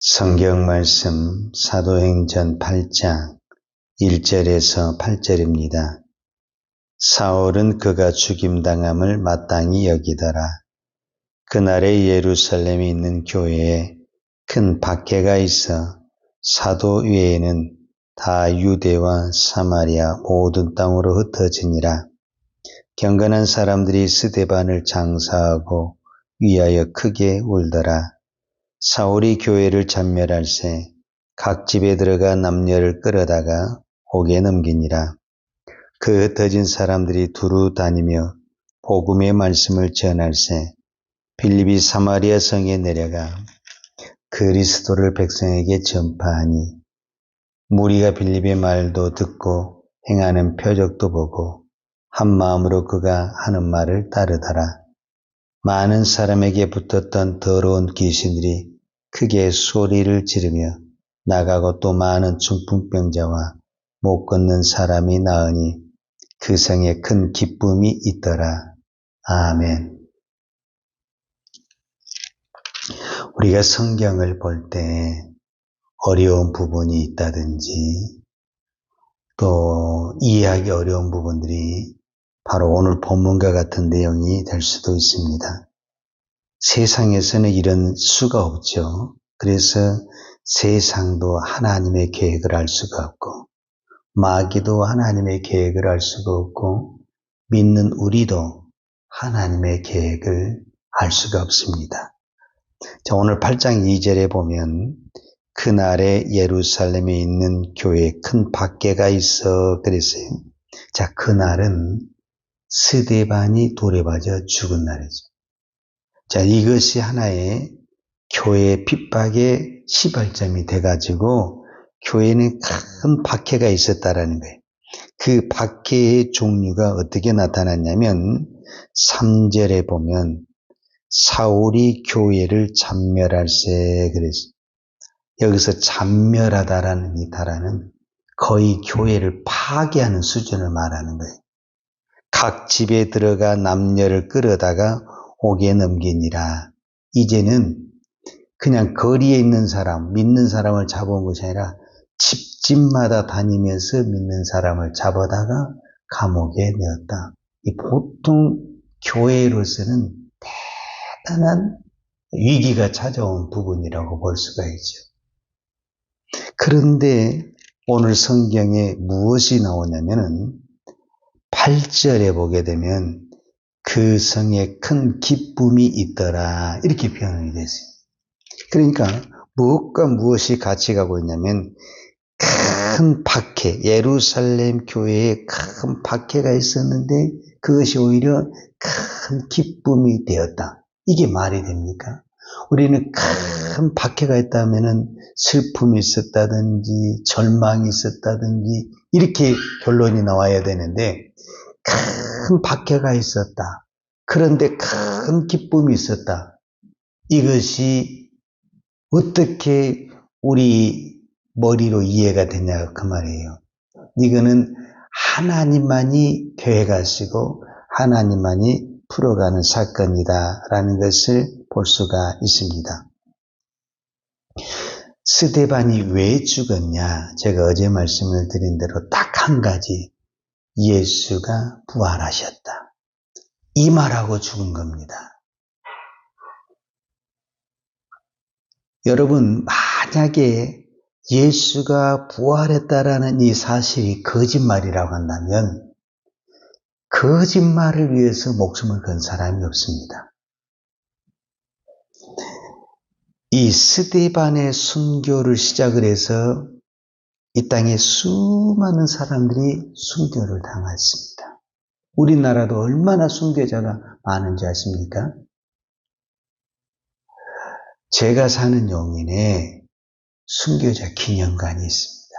성경 말씀 사도행전 8장 1절에서 8절입니다. 사울은 그가 죽임당함을 마땅히 여기더라. 그날에 예루살렘에 있는 교회에 큰 박해가 있어 사도 외에는 다 유대와 사마리아 모든 땅으로 흩어지니라. 경건한 사람들이 스데반을 장사하고 위하여 크게 울더라. 사울이 교회를 전멸할세 각 집에 들어가 남녀를 끌어다가 옥에 넘기니라. 그 흩어진 사람들이 두루 다니며 복음의 말씀을 전할세 빌립이 사마리아 성에 내려가 그리스도를 백성에게 전파하니 무리가 빌립의 말도 듣고 행하는 표적도 보고 한 마음으로 그가 하는 말을 따르더라. 많은 사람에게 붙었던 더러운 귀신들이 크게 소리를 지르며 나가고 또 많은 중풍병자와 못 걷는 사람이 나으니 그 성에 큰 기쁨이 있더라. 아멘. 우리가 성경을 볼 때 어려운 부분이 있다든지 또 이해하기 어려운 부분들이 바로 오늘 본문과 같은 내용이 될 수도 있습니다. 세상에서는 이런 수가 없죠. 그래서 세상도 하나님의 계획을 알 수가 없고 마귀도 하나님의 계획을 알 수가 없고 믿는 우리도 하나님의 계획을 알 수가 없습니다. 자, 오늘 8장 2절에 보면 그날에 예루살렘에 있는 교회에 큰 박해가 있어 그랬어요. 자, 그날은 스데반이 돌에 맞아 죽은 날이죠. 자, 이것이 하나의 교회 핍박의 시발점이 돼가지고 교회는 큰 박해가 있었다라는 거예요. 그 박해의 종류가 어떻게 나타났냐면 3절에 보면 사울이 교회를 잔멸할세 그랬어요. 여기서 잔멸하다라는 이 단어는 거의 교회를 파괴하는 수준을 말하는 거예요. 각 집에 들어가 남녀를 끌어다가 옥에 넘기니라. 이제는 그냥 거리에 있는 사람, 믿는 사람을 잡아온 것이 아니라 집집마다 다니면서 믿는 사람을 잡아다가 감옥에 넣었다. 이 보통 교회로서는 대단한 위기가 찾아온 부분이라고 볼 수가 있죠. 그런데 오늘 성경에 무엇이 나오냐면은 8절에 보게 되면 그 성에 큰 기쁨이 있더라 이렇게 표현이 됐어요. 그러니까 무엇과 무엇이 같이 가고 있냐면 큰 박해, 예루살렘 교회에 큰 박해가 있었는데 그것이 오히려 큰 기쁨이 되었다. 이게 말이 됩니까? 우리는 큰 박해가 있다면은 슬픔이 있었다든지 절망이 있었다든지 이렇게 결론이 나와야 되는데 큰 박해가 있었다. 그런데 큰 기쁨이 있었다. 이것이 어떻게 우리 머리로 이해가 되냐 그 말이에요. 이거는 하나님만이 계획하시고 하나님만이 풀어가는 사건이다라는 것을 볼 수가 있습니다. 스데반이 왜 죽었냐? 제가 어제 말씀을 드린 대로 딱 한 가지. 예수가 부활하셨다. 이 말하고 죽은 겁니다. 여러분, 만약에 예수가 부활했다라는 이 사실이 거짓말이라고 한다면 거짓말을 위해서 목숨을 건 사람이 없습니다. 이 스데반의 순교를 시작을 해서 이 땅에 수많은 사람들이 순교를 당했습니다. 우리나라도 얼마나 순교자가 많은지 아십니까? 제가 사는 용인에 순교자 기념관이 있습니다.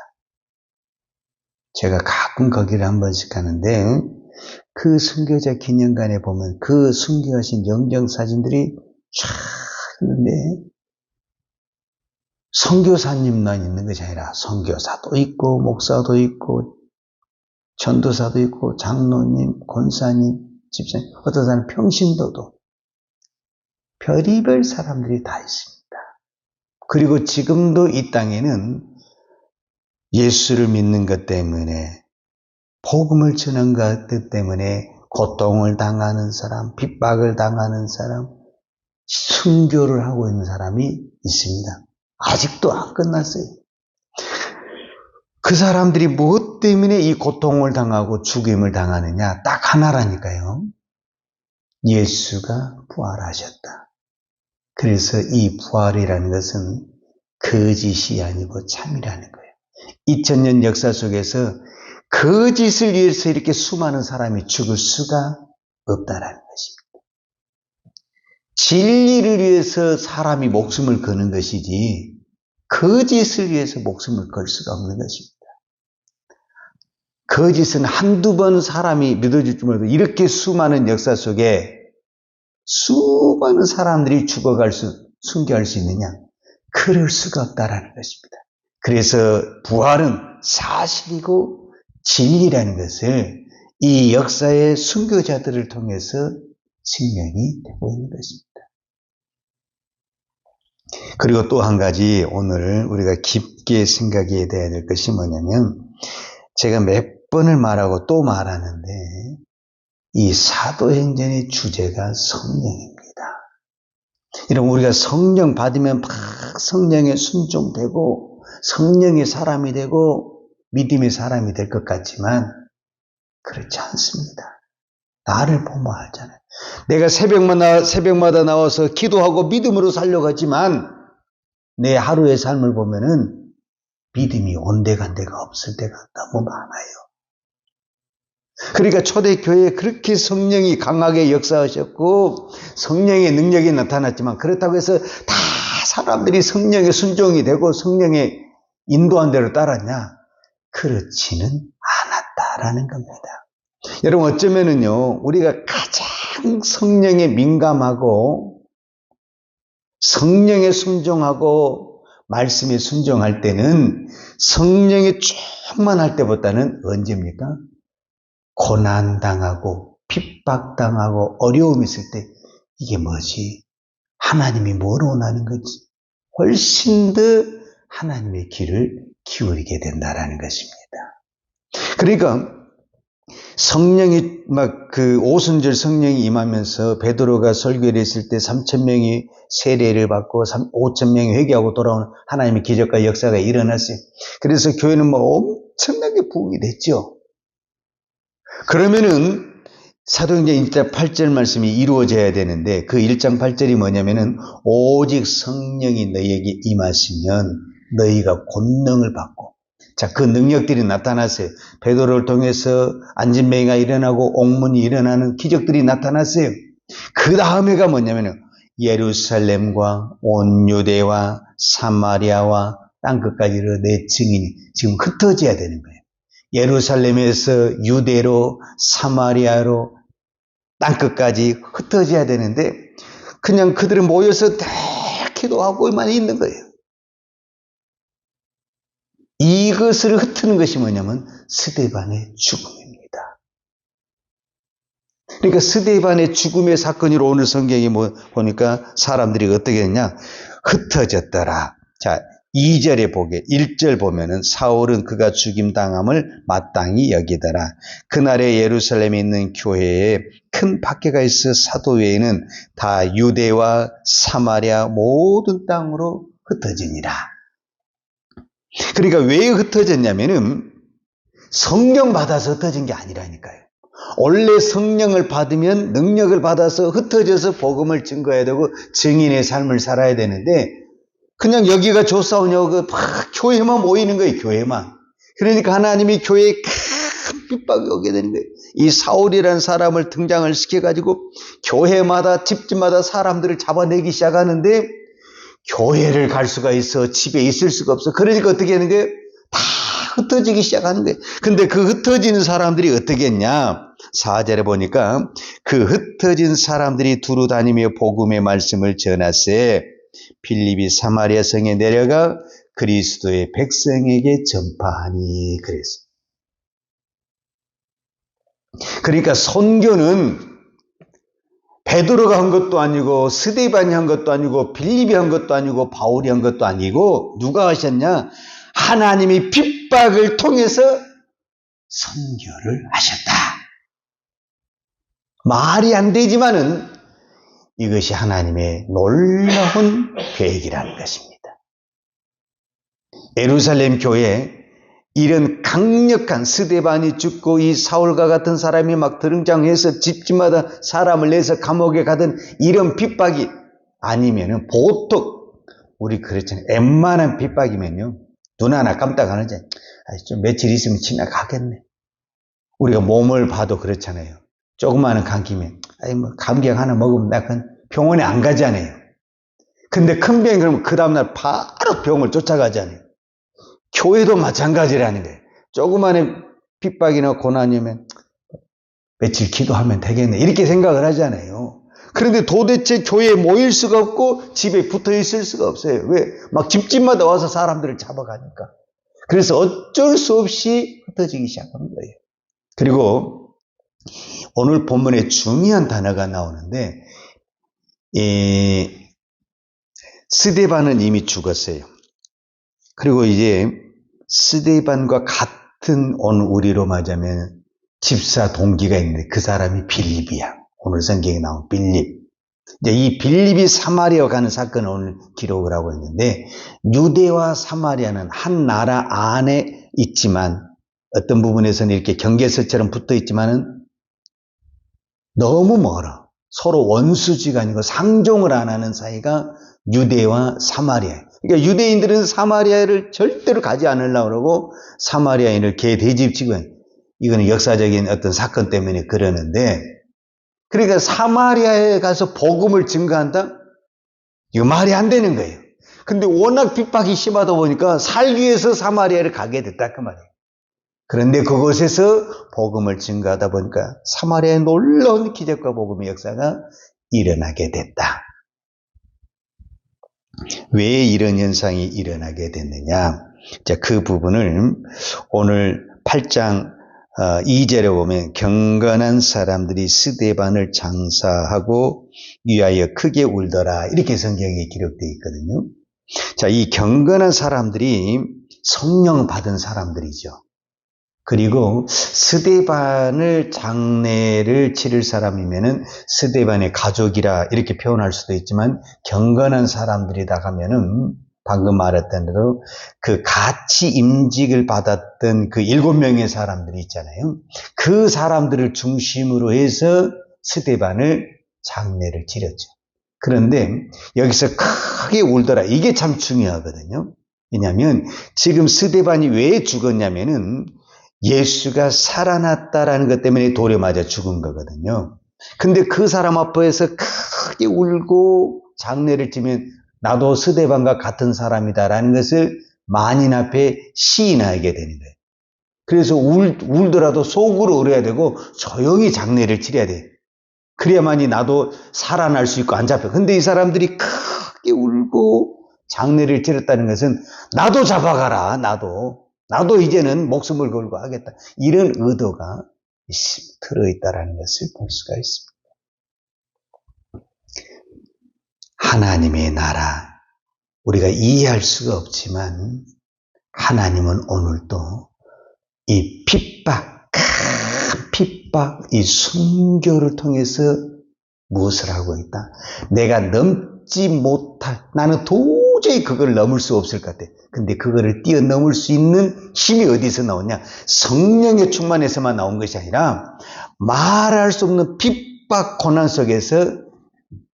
제가 가끔 거기를 한 번씩 가는데 그 순교자 기념관에 보면 그 순교하신 영정사진들이 쫙 있는데 선교사님만 있는 것이 아니라 선교사도 있고 목사도 있고 전도사도 있고 장로님, 권사님, 집사님, 어떤 사람은 평신도도 별의별 사람들이 다 있습니다. 그리고 지금도 이 땅에는 예수를 믿는 것 때문에, 복음을 전한 것 때문에 고통을 당하는 사람, 핍박을 당하는 사람, 순교를 하고 있는 사람이 있습니다. 아직도 안 끝났어요. 그 사람들이 무엇 때문에 이 고통을 당하고 죽임을 당하느냐? 딱 하나라니까요. 예수가 부활하셨다. 그래서 이 부활이라는 것은 거짓이 아니고 참이라는 거예요. 2000년 역사 속에서 거짓을 위해서 이렇게 수많은 사람이 죽을 수가 없다라는 것입니다. 진리를 위해서 사람이 목숨을 거는 것이지 거짓을 위해서 목숨을 걸 수가 없는 것입니다. 거짓은 한두 번 사람이 믿어줄 줄 몰라도 이렇게 수많은 역사 속에 수많은 사람들이 순교할 수 있느냐? 그럴 수가 없다라는 것입니다. 그래서 부활은 사실이고 진리라는 것을 이 역사의 순교자들을 통해서 증명이 되고 있는 것입니다. 그리고 또 한 가지 오늘 우리가 깊게 생각해야 될 것이 뭐냐면, 제가 몇 번을 말하고 또 말하는데 이 사도행전의 주제가 성령입니다. 여러분, 우리가 성령 받으면 막 성령에 순종되고 성령의 사람이 되고 믿음의 사람이 될 것 같지만 그렇지 않습니다. 나를 보면 알잖아요. 내가 새벽마다 나와서 기도하고 믿음으로 살려가지만 내 하루의 삶을 보면은 믿음이 온데간데가 없을 때가 너무 많아요. 그러니까 초대교회에 그렇게 성령이 강하게 역사하셨고 성령의 능력이 나타났지만, 그렇다고 해서 다 사람들이 성령의 순종이 되고 성령의 인도한 대로 따랐냐? 그렇지는 않았다라는 겁니다. 여러분, 어쩌면은요, 우리가 가장 성령에 민감하고 성령에 순종하고 말씀에 순종할 때는, 성령에 충만할 때보다는 언제입니까? 고난당하고 핍박당하고 어려움이 있을 때, 이게 뭐지? 하나님이 뭘 원하는 거지? 훨씬 더 하나님의 길을 기울이게 된다라는 것입니다. 그러니까 성령이 오순절 성령이 임하면서 베드로가 설교를 했을 때 3,000명이 세례를 받고 5,000명이 회개하고 돌아오는 하나님의 기적과 역사가 일어났어요. 그래서 교회는 엄청나게 부흥이 됐죠. 그러면은 사도행전 1장 8절 말씀이 이루어져야 되는데, 그 1장 8절이 뭐냐면은 오직 성령이 너희에게 임하시면 너희가 권능을 받고, 자, 그 능력들이 나타났어요. 베드로를 통해서 안진뱅이가 일어나고 옥문이 일어나는 기적들이 나타났어요. 그 다음에가 뭐냐면은 예루살렘과 온 유대와 사마리아와 땅끝까지 내 증인이 지금 흩어져야 되는 거예요. 예루살렘에서 유대로 사마리아로 땅끝까지 흩어져야 되는데, 그냥 그들은 모여서 다 기도하고만 있는 거예요. 이것을 흩트는 것이 뭐냐면 스데반의 죽음입니다. 그러니까 스데반의 죽음의 사건으로 오늘 성경에 보니까 사람들이 어떻게 했냐? 흩어졌더라. 자, 2절에 보게, 1절 보면은 사울은 그가 죽임당함을 마땅히 여기더라. 그날에 예루살렘에 있는 교회에 큰 박해가 있어 사도 외에는 다 유대와 사마리아 모든 땅으로 흩어지니라. 그러니까 왜 흩어졌냐면은 성령 받아서 흩어진 게 아니라니까요. 원래 성령을 받으면 능력을 받아서 흩어져서 복음을 증거해야 되고 증인의 삶을 살아야 되는데, 그냥 여기가 조사오냐고 교회만 모이는 거예요. 교회만. 그러니까 하나님이 교회에 큰 핍박이 오게 되는 거예요. 이 사울이라는 사람을 등장을 시켜가지고 교회마다 집집마다 사람들을 잡아내기 시작하는데, 교회를 갈 수가 있어, 집에 있을 수가 없어. 그러니까 어떻게 하는 거예요? 다 흩어지기 시작하는 거예요. 근데 그 흩어지는 사람들이 어떻게 했냐? 4절에 보니까 그 흩어진 사람들이 두루 다니며 복음의 말씀을 전하세 빌립이 사마리아 성에 내려가 그리스도의 백성에게 전파하니. 그랬어. 그러니까 선교는 베드로가 한 것도 아니고 스데반이 한 것도 아니고 빌립이 한 것도 아니고 바울이 한 것도 아니고 누가 하셨냐? 하나님이 핍박을 통해서 선교를 하셨다. 말이 안 되지만은 이것이 하나님의 놀라운 계획이라는 것입니다. 예루살렘 교회에 이런 강력한 스데반이 죽고 이 사울과 같은 사람이 막 등장해서 집집마다 사람을 내서 감옥에 가던 이런 핍박이 아니면은 보통 우리 그렇잖아요. 웬만한 핍박이면요. 눈 하나 깜딱 안 하지. 좀 며칠 있으면 지나가겠네. 우리가 몸을 봐도 그렇잖아요. 조그마한 감기면 뭐 감기약 하나 먹으면 나 그냥 병원에 안 가잖아요. 근데 큰 병이 그러면 그 다음날 바로 병을 쫓아가잖아요. 교회도 마찬가지라는 거예요. 조그마한 핍박이나 고난이면 며칠 기도하면 되겠네 이렇게 생각을 하잖아요. 그런데 도대체 교회에 모일 수가 없고 집에 붙어 있을 수가 없어요. 왜? 막 집집마다 와서 사람들을 잡아가니까. 그래서 어쩔 수 없이 흩어지기 시작한 거예요. 그리고 오늘 본문에 중요한 단어가 나오는데 스데반은 이미 죽었어요. 그리고 이제 스데반과 같은 오늘 우리로 말하자면 집사 동기가 있는데 그 사람이 빌립이야. 오늘 성경에 나온 빌립. 이제 이 빌립이 사마리아 가는 사건을 오늘 기록을 하고 있는데 유대와 사마리아는 한 나라 안에 있지만 어떤 부분에서는 이렇게 경계선처럼 붙어 있지만은 너무 멀어. 서로 원수지가 아니고 상종을 안 하는 사이가 유대와 사마리아. 그러니까 유대인들은 사마리아를 절대로 가지 않으려고 그러고 사마리아인을 개돼지치고 이거는 역사적인 어떤 사건 때문에 그러는데 그러니까 사마리아에 가서 복음을 증거한다? 이거 말이 안 되는 거예요. 근데 워낙 핍박이 심하다 보니까 살기 위해서 사마리아를 가게 됐다 그 말이에요. 그런데 그곳에서 복음을 증거하다 보니까 사마리아의 놀라운 기적과 복음의 역사가 일어나게 됐다. 왜 이런 현상이 일어나게 됐느냐? 자, 그 부분을 오늘 8장 2절에 보면 경건한 사람들이 스데반을 장사하고 위하여 크게 울더라 이렇게 성경에 기록되어 있거든요. 자, 이 경건한 사람들이 성령 받은 사람들이죠. 그리고 스데반을 장례를 치를 사람이면은 스데반의 가족이라 이렇게 표현할 수도 있지만 경건한 사람들이다 하면은 방금 말했던 대로 그 같이 임직을 받았던 그 7명의 사람들이 있잖아요. 그 사람들을 중심으로 해서 스데반을 장례를 치렀죠. 그런데 여기서 크게 울더라. 이게 참 중요하거든요. 왜냐하면 지금 스데반이 왜 죽었냐면은 예수가 살아났다라는 것 때문에 돌에 맞아 죽은 거거든요. 근데 그 사람 앞에서 크게 울고 장례를 치면 나도 스데반과 같은 사람이다라는 것을 만인 앞에 시인하게 되는 거예요. 그래서 울더라도 속으로 울어야 되고 조용히 장례를 치러야 돼요. 그래야만이 나도 살아날 수 있고 안 잡혀. 근데 이 사람들이 크게 울고 장례를 치렀다는 것은 나도 잡아가라. 나도 이제는 목숨을 걸고 하겠다. 이런 의도가 들어있다는 것을 볼 수가 있습니다. 하나님의 나라, 우리가 이해할 수가 없지만 하나님은 오늘도 이 핍박, 큰 핍박, 이 순교를 통해서 무엇을 하고 있다? 내가 넘지 못할, 나는 도저히 그걸 넘을 수 없을 것 같아. 근데 그거를 뛰어넘을 수 있는 힘이 어디서 나오냐? 성령의 충만에서만 나온 것이 아니라 말할 수 없는 핍박, 고난 속에서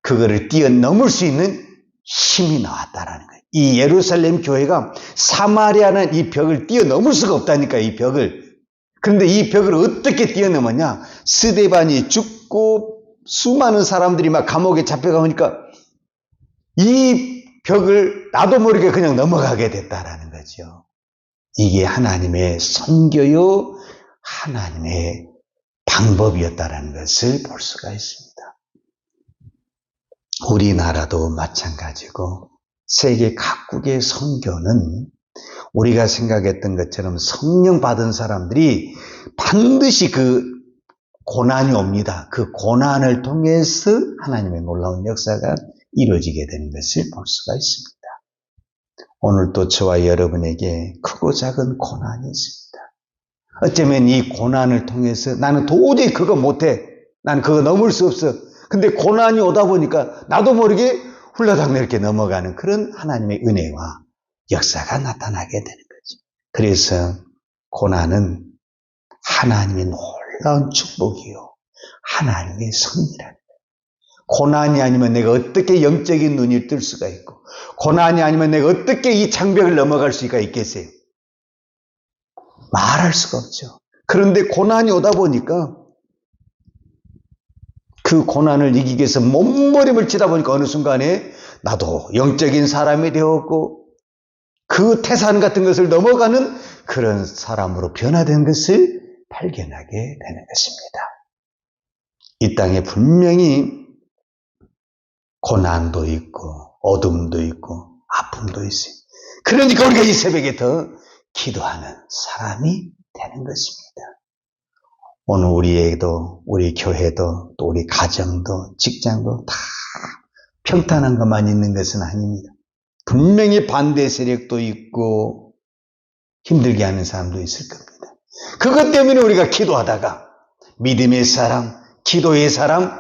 그거를 뛰어넘을 수 있는 힘이 나왔다라는 거예요. 이 예루살렘 교회가 사마리아는 이 벽을 뛰어넘을 수가 없다니까, 이 벽을. 그런데 이 벽을 어떻게 뛰어넘었냐? 스데반이 죽고 수많은 사람들이 막 감옥에 잡혀가니까 이 벽을 나도 모르게 그냥 넘어가게 됐다라는 거죠. 이게 하나님의 선교요, 하나님의 방법이었다라는 것을 볼 수가 있습니다. 우리나라도 마찬가지고 세계 각국의 선교는 우리가 생각했던 것처럼 성령 받은 사람들이 반드시 그 고난이 옵니다. 그 고난을 통해서 하나님의 놀라운 역사가 이루어지게 되는 것을 볼 수가 있습니다. 오늘도 저와 여러분에게 크고 작은 고난이 있습니다. 어쩌면 이 고난을 통해서 나는 도저히 그거 못해. 나는 그거 넘을 수 없어. 근데 고난이 오다 보니까 나도 모르게 훌라당 이렇게 넘어가는 그런 하나님의 은혜와 역사가 나타나게 되는 거죠. 그래서 고난은 하나님의 놀라운 축복이요. 하나님의 섭리라는 거예요. 고난이 아니면 내가 어떻게 영적인 눈이 뜰 수가 있고, 고난이 아니면 내가 어떻게 이 장벽을 넘어갈 수가 있겠어요? 말할 수가 없죠. 그런데 고난이 오다 보니까 그 고난을 이기기 위해서 몸부림을 치다 보니까 어느 순간에 나도 영적인 사람이 되었고 그 태산 같은 것을 넘어가는 그런 사람으로 변화된 것을 발견하게 되는 것입니다. 이 땅에 분명히 고난도 있고 어둠도 있고 아픔도 있어요. 그러니까 우리가 이 새벽에 더 기도하는 사람이 되는 것입니다. 오늘 우리에게도 우리 교회도 또 우리 가정도 직장도 다 평탄한 것만 있는 것은 아닙니다. 분명히 반대 세력도 있고 힘들게 하는 사람도 있을 겁니다. 그것 때문에 우리가 기도하다가 믿음의 사람, 기도의 사람,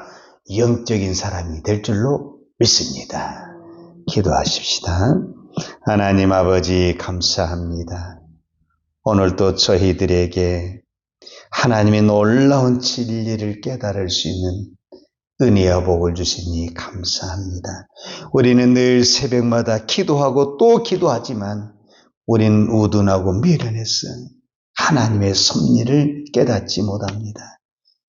영적인 사람이 될 줄로 믿습니다. 기도하십시다. 하나님 아버지 감사합니다. 오늘도 저희들에게 하나님의 놀라운 진리를 깨달을 수 있는 은혜와 복을 주시니 감사합니다. 우리는 늘 새벽마다 기도하고 또 기도하지만 우리는 우둔하고 미련해서 하나님의 섭리를 깨닫지 못합니다.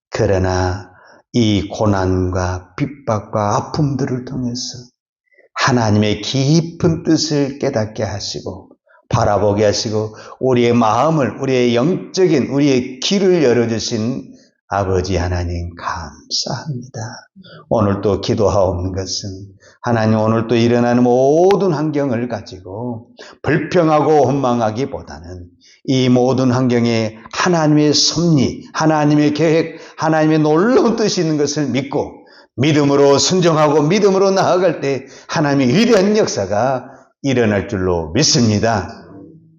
그러나 이 고난과 핍박과 아픔들을 통해서 하나님의 깊은 뜻을 깨닫게 하시고 바라보게 하시고 우리의 마음을, 우리의 영적인 우리의 길을 열어주신 아버지 하나님 감사합니다. 오늘 또 기도하옵는 것은 하나님 오늘 또 일어나는 모든 환경을 가지고 불평하고 원망하기보다는 이 모든 환경에 하나님의 섭리, 하나님의 계획, 하나님의 놀라운 뜻이 있는 것을 믿고 믿음으로 순종하고 믿음으로 나아갈 때 하나님의 위대한 역사가 일어날 줄로 믿습니다.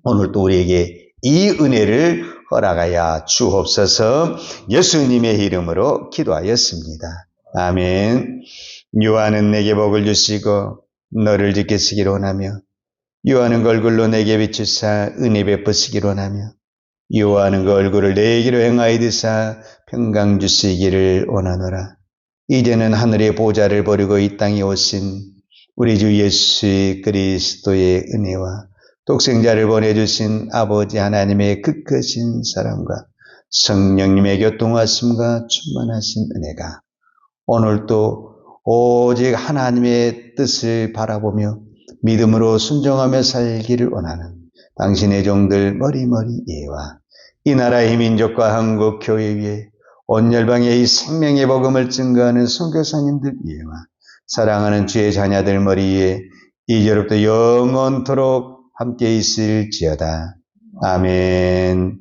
오늘 또 우리에게 이 은혜를 허락하여 주옵소서. 예수님의 이름으로 기도하였습니다. 아멘. 요한은 내게 복을 주시고 너를 지키시기를 원하며 요한은 그 얼굴로 내게 비추사 은혜 베푸시기를 원하며 요한은 그 얼굴을 내게로 행하여 드사 평강 주시기를 원하노라. 이제는 하늘의 보좌를 버리고 이 땅에 오신 우리 주 예수 그리스도의 은혜와 독생자를 보내주신 아버지 하나님의 그 크신 사랑과 성령님의 교통하심과 충만하신 은혜가 오늘도 오직 하나님의 뜻을 바라보며 믿음으로 순종하며 살기를 원하는 당신의 종들 머리머리 예와 이 나라의 민족과 한국 교회 위에 온 열방에 이 생명의 복음을 증거하는 선교사님들 위에와 사랑하는 주의 자녀들 머리 위에 이제로부터 영원토록 함께 있을지어다. 아멘.